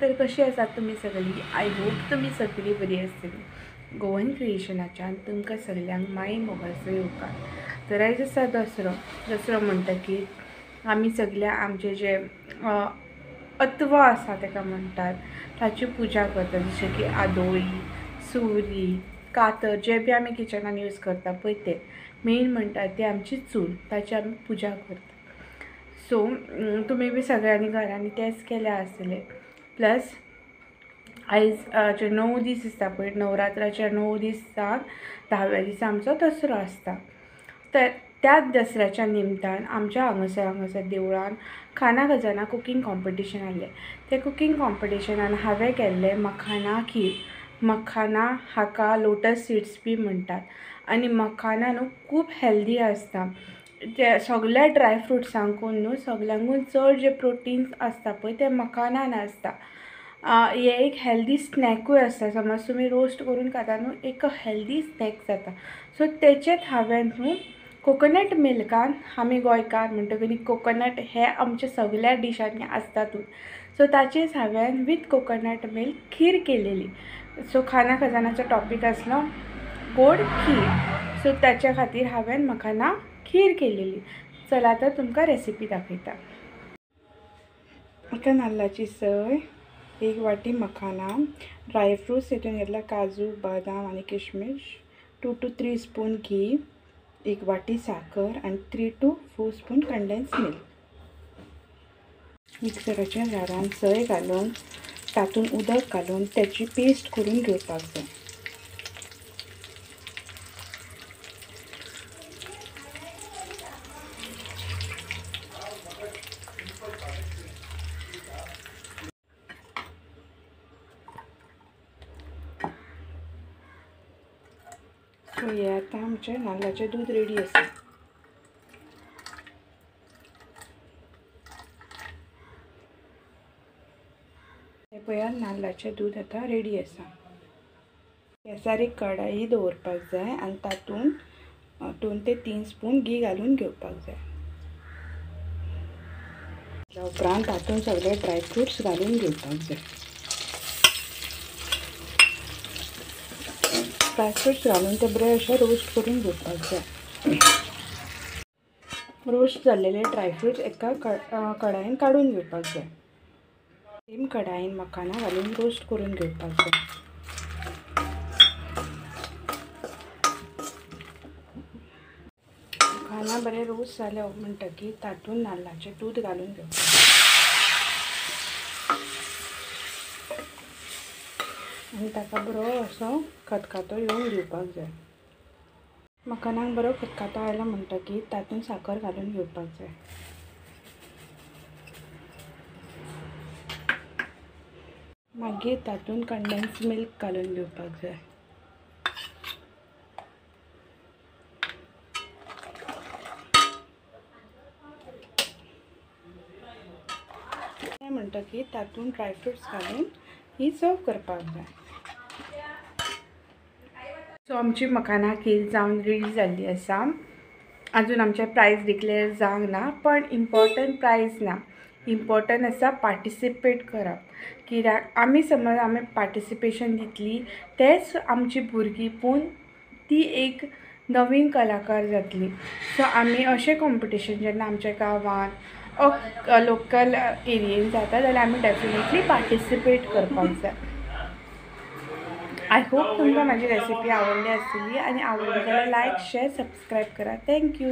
तर कशी आसात तुमी सगळीं? आय होप तुमी सगळीं बरी आसतली। गोवन क्रिएशनाच्यान तुमकां सगळ्यांक माई मोगाचो येवकार। तर आयज आसा दसरो म्हणटकीर आमी सगळ्या आमचे जे अत्व आसा ताका म्हणटात ताची पुजा करतात, जशें की आदोळी, सुरी, कातर जे बी आमी किचनान यूज करता पळय ते मेन म्हणटात ती आमची चूल, ताची आमी पुजा करता। सो तुमी बी सगळ्यांनी घरांनी तेच केले आसतले। प्लस आयज जे 9 दीस आसता पळय, नवरात्राचे 9 दीस जावन 10व्या दिसा आमचो दसरो आसता। तर त्याच दसऱ्याच्या निमतान आमच्या हांगासर देवळान खाना खजाना कुकींग कॉम्पिटिशन आहलें। ते कुकींग कॉम्पिटिशनान हांवें केल्लें मखाना खीर। मखाना हाका लोटस सीड्स बी म्हणटात आनी मखाना न्हू खूब हेल्दी आसता। ते सगळ्या ड्रायफ्रुट्सांकून न्हू सगळ्यांकून चड जे प्रोटीन्स आसता पळय ते मखानान आसता। हे एक हेल्दी स्नॅकूय आसता, समज तुमी रोस्ट करून खाता न्हू एक हेल्दी स्नॅक जाता। सो तेचेंच हांवें न्हू कोकोनट मिल्कान, आमी गोंयकार म्हणटकीर कोकोनट हे आमच्या सगळ्या डिशांनी आसतातूच, सो ताचेच हांवें विथ कोकोनट मिल्क खीर केलेली। सो खाना खजानाचो टॉपीक आसलो गोड खीर, सो ताच्या खातीर हांवें मखाना खीर केलेली। चला तर तुमकां रेसिपी दाखयता। एका नाल्लाची सय, 1 वाटी मखाना, ड्रायफ्रूट्स हितून घेतला काजू, बदाम आनी किशमिश, 2 to 3 स्पून घी, 1 वाटी साखर आनी 3 to 4 spoon condense milk. मिक्सराच्या Jaran सय घालून तातून उदक घालून त्याची पेस्ट करून घेवपाक जाय। सो हे आता आमचे नाल्लाचें दूध रेडी आसा। हे पळयात नाल्लाचें दूध आता रेडी आसा। गॅसार एक कढाई दवरपाक जाय आनी तातून 2 ते 3 स्पून घी घालून घेवपाक जाय। त्या उपरांत तातून सगळे ड्रायफ्रुट्स घालून घेवपाक जाय। ड्रायफ्रुट्स घालून ते बरे अशे रोस्ट करून घेवपाक जाय। रोस्ट जाल्लेले ड्रायफ्रुट्स एका कढाईन काडून घेवपाक जाय। सेम कढाईन मखाना घालून रोस्ट करून घेवपाक जाय। मखाना बरे रोस्ट जाले म्हणटकीर तातून नाल्लाचें दूध घालून घेवपाक जाय आनी ताका बरो असो खतखतो येवन दिवपाक जाय। मखानाक बरो खतखतो आयलो म्हणटकीर तातून साखर घालून घेवपाक जाय। मागीर तातून कंडेन्स मिल्क घालून घेवपाक जाय। म्हणटकीर तातून ड्रायफ्रुट्स घालून ही सर्व करपाक जाय। सो आमची मखाना खीर जावन रेडी जाल्ली आसा। अजून आमचे प्रायज डिक्लेअर जावंक ना, पण इम्पॉर्टंट प्रायज ना, इम्पॉर्टंट आसा पार्टिसिपेट करप। कित्याक आमी समज आमी पार्टिसिपेशन दितली तेच आमची भुरगीं पूण ती एक नवीन कलाकार जातली। सो आमी अशें कॉम्पिटिशन जेन्ना आमच्या गांवान लोकल एरियेन जाता जाल्यार आमी डेफिनेटली पार्टिसिपेट करपाक जाय। आय होप तुमकां म्हाजी रेसिपी आवडली आसतली आनी आवडली जाल्यार लायक शेअर सबस्क्राईब करा। थँक्यू।